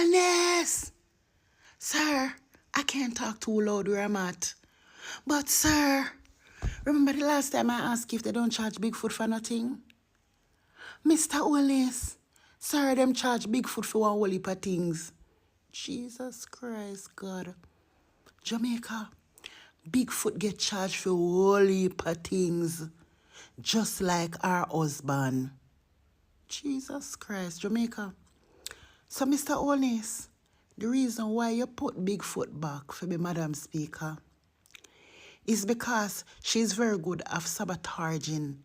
Wellness! Sir, I can't talk too loud where I'm at. But sir, remember the last time I asked if they don't charge Bigfoot for nothing? Mr. Wellness, sir, them charge Bigfoot for one whole heap of things. Jesus Christ, God. Jamaica, Bigfoot get charged for a whole heap of things. Just like our husband. Jesus Christ, Jamaica. So, Mr. Holness, the reason why you put Bigfoot back for the Madam Speaker is because she's very good at sabotaging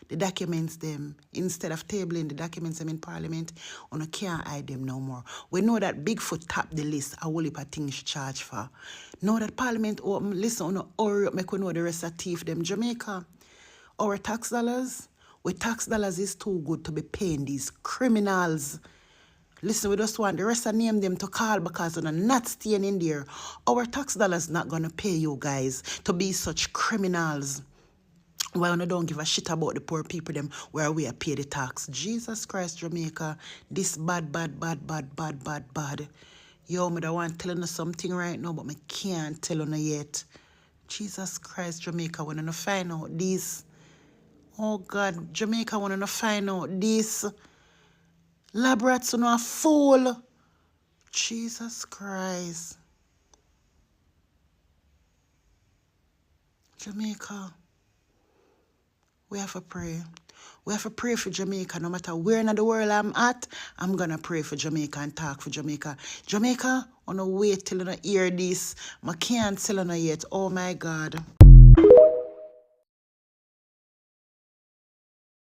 the documents them. Instead of tabling the documents them in Parliament, you can't hide them no more. We know that Bigfoot topped the list, a whole heap of things she charge for. Now that Parliament open, listen, hurry up, make we know the rest of thief them. Jamaica, our tax dollars, with tax dollars is too good to be paying these criminals. Listen, we just want the rest of name them to call because they're not staying in there. Our tax dollars not going to pay you guys to be such criminals. Why you don't give a shit about the poor people them where we are pay the tax? Jesus Christ, Jamaica, this bad. Yo, me da want to tell you something right now, but me can't tell you yet. Jesus Christ, Jamaica, wanna find out this. Oh God, Jamaica wanna find out this. Lab rats are a fool. Jesus Christ. Jamaica. We have to pray. We have to pray for Jamaica. No matter where in the world I'm at, I'm going to pray for Jamaica and talk for Jamaica. Jamaica, I want to wait till you hear this. I can't tell you yet. Oh my God.